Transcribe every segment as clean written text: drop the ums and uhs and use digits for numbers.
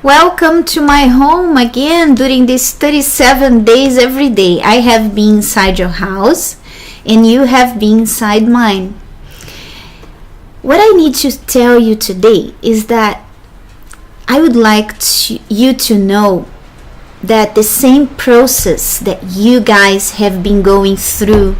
Welcome to my home again during these 37 days every day. I have been inside your house and you have been inside mine. What I need to tell you today is that I would like you to know that the same process that you guys have been going through,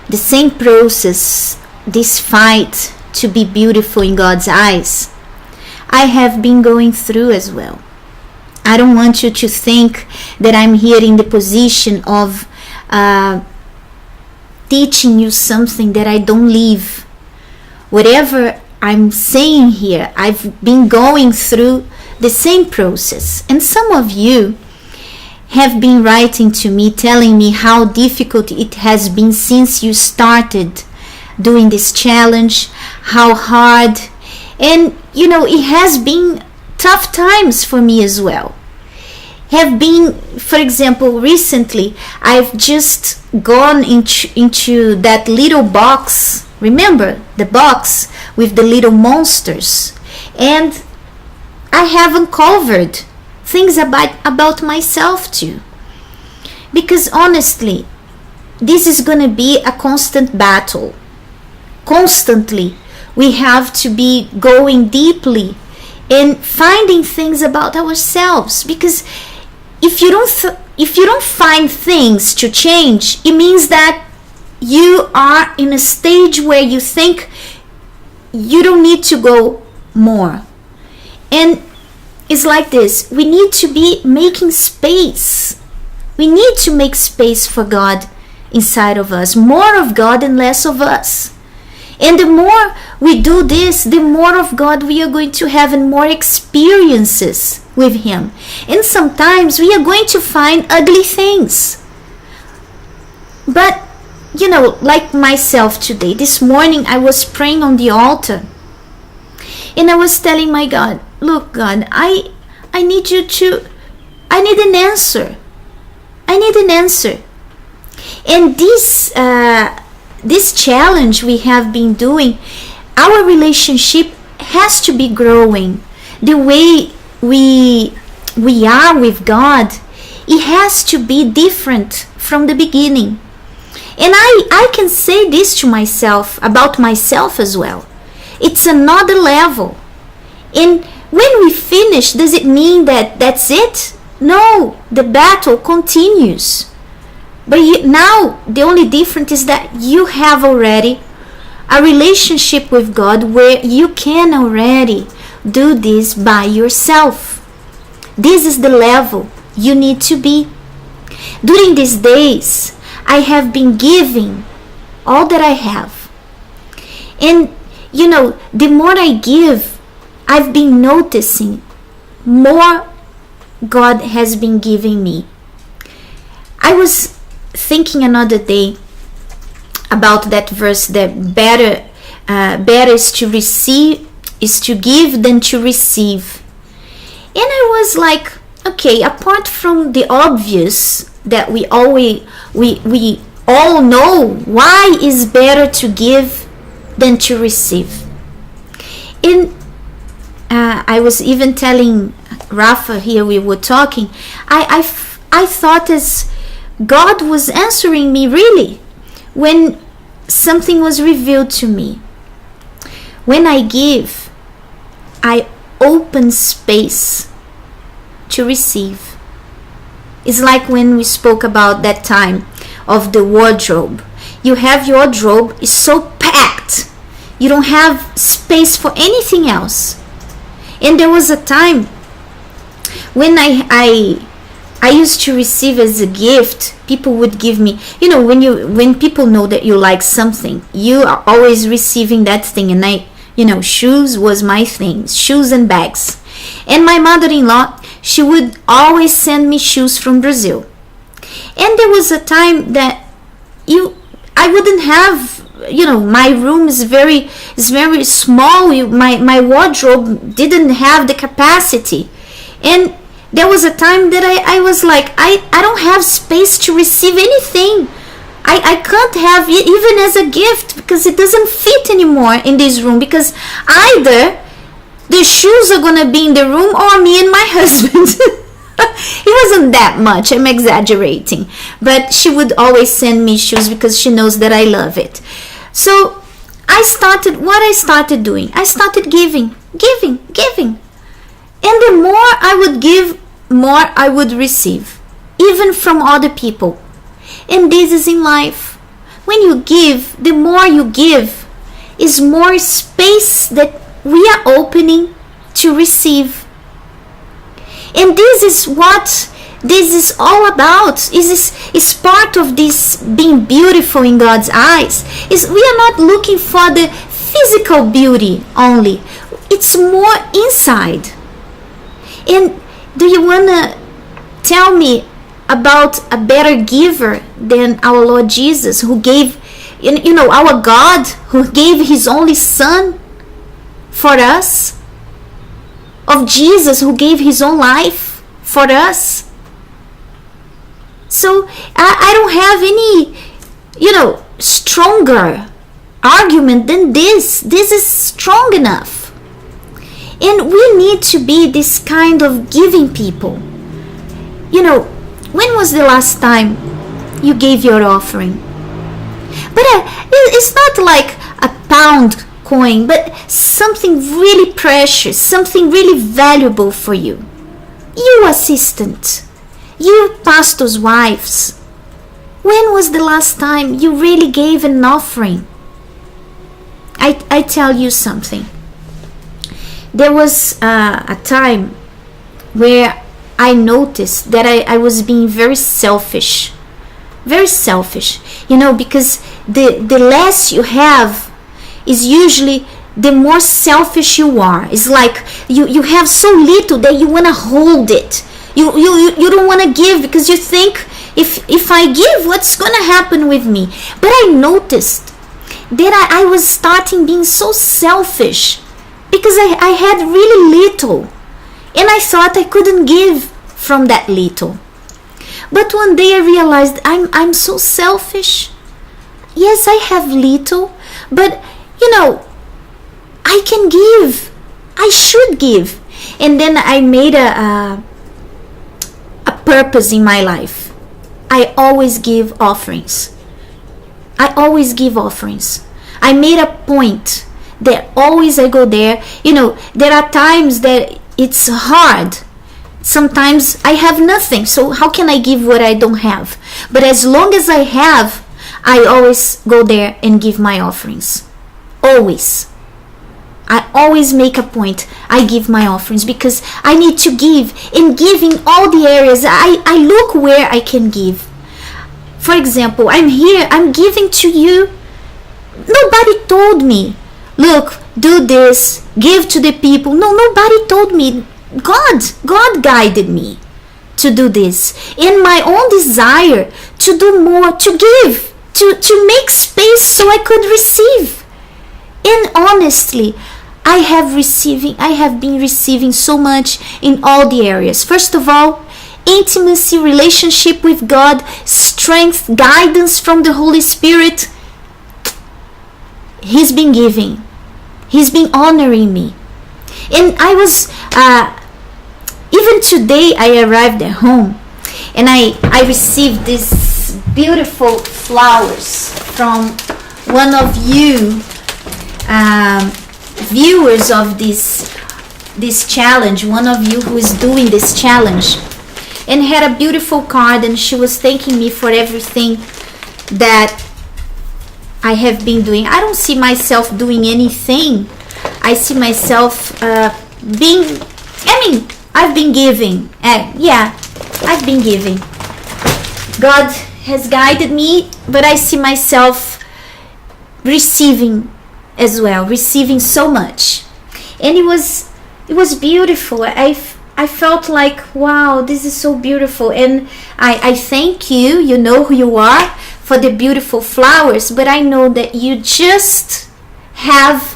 the same process, this fight to be beautiful in God's eyes, I have been going through as well. I don't want you to think that I'm here in the position of teaching you something that I don't live. Whatever I'm saying here, I've been going through the same process. And some of you have been writing to me, telling me how difficult it has been since you started doing this challenge, how hard. And it has been tough times for me as well. Have been, for example, recently I've just gone into that little box. Remember the box with the little monsters? And I have uncovered things about myself too. Because honestly, this is going to be a constant battle. Constantly. We have to be going deeply and finding things about ourselves, because if you don't find things to change, it means that you are in a stage where you think you don't need to go more. And it's like this: we need to be making space. We need to make space for God inside of us, more of God and less of us. And the more we do this, the more of God we are going to have and more experiences with Him. And sometimes we are going to find ugly things. But, like myself today, this morning I was praying on the altar. And I was telling my God, look, God, I need I need an answer. I need an answer. And this challenge we have been doing, our relationship has to be growing. The way we are with God, it has to be different from the beginning. And I can say this to myself, about myself as well. It's another level. And when we finish, does it mean that that's it? No, the battle continues. But now the only difference is that you have already a relationship with God where you can already do this by yourself. This is the level you need to be. During these days, I have been giving all that I have. And the more I give, I've been noticing more God has been giving me. I was thinking another day about that verse, that better is to give than to receive. And I was like, okay, apart from the obvious that we all know, why is better to give than to receive? And I was even telling Rafa here, we were talking, I thought as God was answering me really when something was revealed to me. When I give, I open space to receive. It's like when we spoke about that time of the wardrobe. You have your wardrobe, it's so packed. You don't have space for anything else. And there was a time when I used to receive as a gift, people would give me, when people know that you like something, you are always receiving that thing. And shoes was my thing, shoes and bags. And my mother-in-law, she would always send me shoes from Brazil. And there was a time that I wouldn't have, my room is very small. My wardrobe didn't have the capacity. And there was a time that I was like, I don't have space to receive anything. I can't have it even as a gift because it doesn't fit anymore in this room, because either the shoes are gonna be in the room or me and my husband. It wasn't that much, I'm exaggerating, but she would always send me shoes because she knows that I love it. So I started doing, I started giving. And the more I would give, more I would receive, even from other people. And this is in life. When you give, the more you give, is more space that we are opening to receive. And this is what this is all about. Is part of this being beautiful in God's eyes. Is we are not looking for the physical beauty only. It's more inside. And do you want to tell me about a better giver than our Lord Jesus, who gave, our God, who gave his only Son for us? Of Jesus, who gave his own life for us? So I don't have any, stronger argument than this. This is strong enough. And we need to be this kind of giving people. When was the last time you gave your offering? But it's not like a pound coin, but something really precious, something really valuable for you. You assistant, you pastors' wives, when was the last time you really gave an offering? I tell you something. There was a time where I noticed that I was being very selfish, because the less you have is usually the more selfish you are. It's like you have so little that you want to hold it. You don't want to give because you think, if I give, what's going to happen with me? But I noticed that I was starting being so selfish because I had really little, and I thought I couldn't give from that little. But one day I realized I'm so selfish. Yes, I have little, but I can give. I should give. And then I made a purpose in my life. I always give offerings. I made a point that always I go there. There are times that it's hard. Sometimes I have nothing, so how can I give what I don't have? But as long as I have, I always go there and give my offerings. Always. I always make a point. I give my offerings because I need to give. And give in all the areas. I look where I can give. For example, I'm here, I'm giving to you. Nobody told me, look, do this, give to the people. No, nobody told me. God guided me to do this. In my own desire to do more, to give, to make space so I could receive. And honestly, I have been receiving so much in all the areas. First of all, intimacy, relationship with God, strength, guidance from the Holy Spirit. He's been giving. He's been honoring me. And I was, even today I arrived at home and I received these beautiful flowers from one of you viewers of this challenge, one of you who is doing this challenge, and had a beautiful card, and she was thanking me for everything that I have been doing. I don't see myself doing anything. I see myself I've been giving. I've been giving. God has guided me, but I see myself receiving as well, receiving so much. And it was beautiful. I felt like, wow, this is so beautiful. And I thank you, you know who you are, for the beautiful flowers, but I know that you just have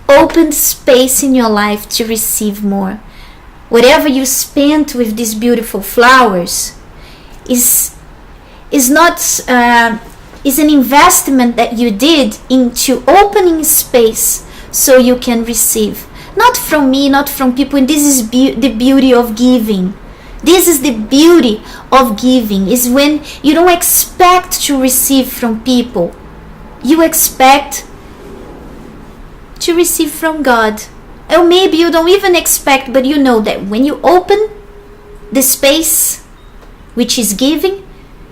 opened space in your life to receive more. Whatever you spent with these beautiful flowers is an investment that you did into opening space so you can receive. not from me, not from people. And this is the beauty of giving. This is the beauty of giving, is when you don't expect to receive from people. You expect to receive from God. Or maybe you don't even expect, but you know that when you open the space, which is giving,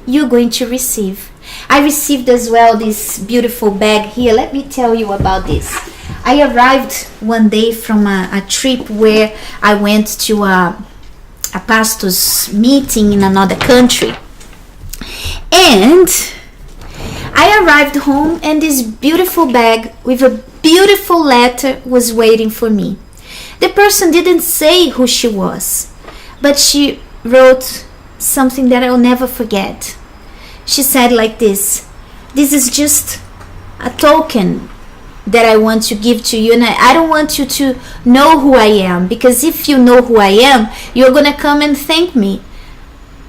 you're going to receive. I received as well this beautiful bag here. Let me tell you about this. I arrived one day from a trip where I went to a pastor's meeting in another country. And I arrived home and this beautiful bag with a beautiful letter was waiting for me. The person didn't say who she was, but she wrote something that I'll never forget. She said like this is just a token that I want to give to you, and I don't want you to know who I am, because if you know who I am, you're gonna come and thank me.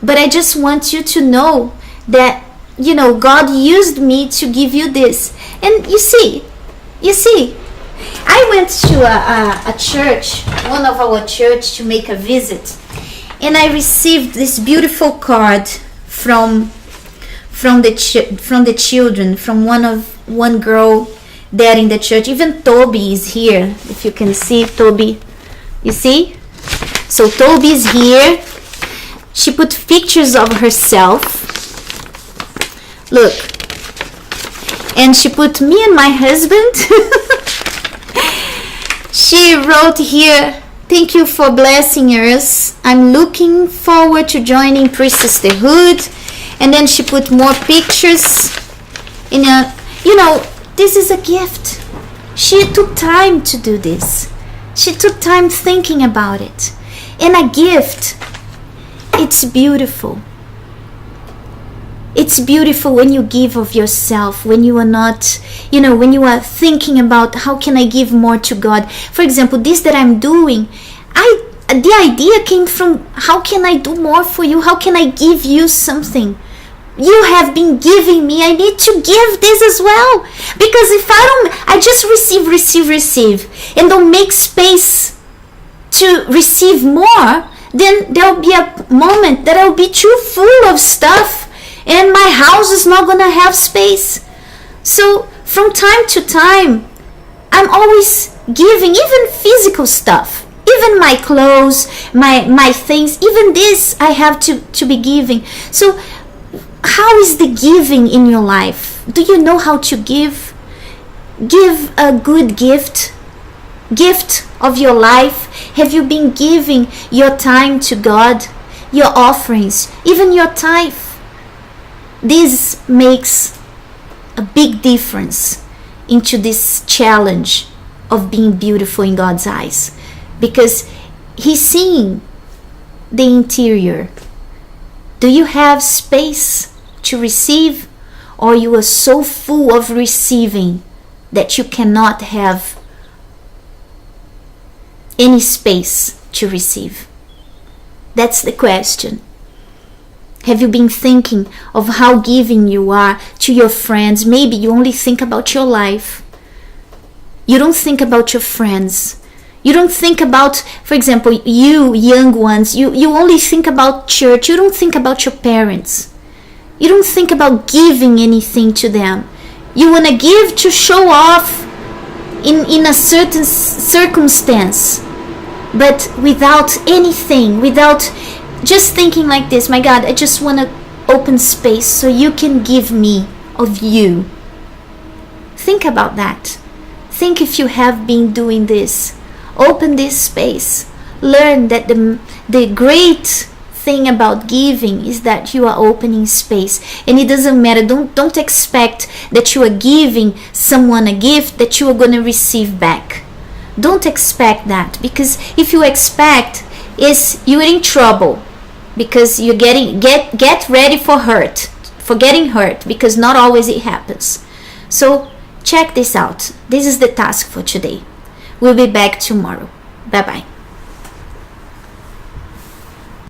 But I just want you to know that, you know, God used me to give you this. And you see, I went to a church, one of our church, to make a visit, and I received this beautiful card from the children, from one girl there in the church. Even Toby is here, if you can see Toby. You see? So Toby is here. She put pictures of herself. Look. And she put me and my husband. She wrote here, "Thank you for blessing us. I'm looking forward to joining Priesthood." And then she put more pictures. This is a gift. She took time to do this. She took time thinking about it. And a gift, it's beautiful. It's beautiful when you give of yourself, when you are not, when you are thinking about how can I give more to God. For example, this that I'm doing, the idea came from how can I do more for you? How can I give you something? You have been giving me. I need to give this as well. Because if I just receive, and don't make space to receive more, then there'll be a moment that I'll be too full of stuff and my house is not going to have space. So from time to time, I'm always giving, even physical stuff. Even my clothes, my things, even this I have to be giving. So how is the giving in your life? Do you know how to give? Give a good gift of your life. Have you been giving your time to God, your offerings, even your tithe? This makes a big difference into this challenge of being beautiful in God's eyes, because He's seeing the interior. Do you have space to receive, or you are so full of receiving that you cannot have any space to receive? That's the question. Have you been thinking of how giving you are to your friends? Maybe you only think about your life. You don't think about your friends. You don't think about, for example, you young ones, you only think about church. You don't think about your parents. You don't think about giving anything to them. You want to give to show off in a certain circumstance, but without anything, without just thinking like this: my God, I just want to open space so you can give me of you. Think about that. Think if you have been doing this. Open this space. Learn that the great thing about giving is that you are opening space, and it doesn't matter. Don't expect that you are giving someone a gift that you are going to receive back. Don't expect that, because if you expect, you're in trouble, because you're get ready for getting hurt, because not always it happens. So check this out. This is the task for today. We'll be back tomorrow. Bye bye.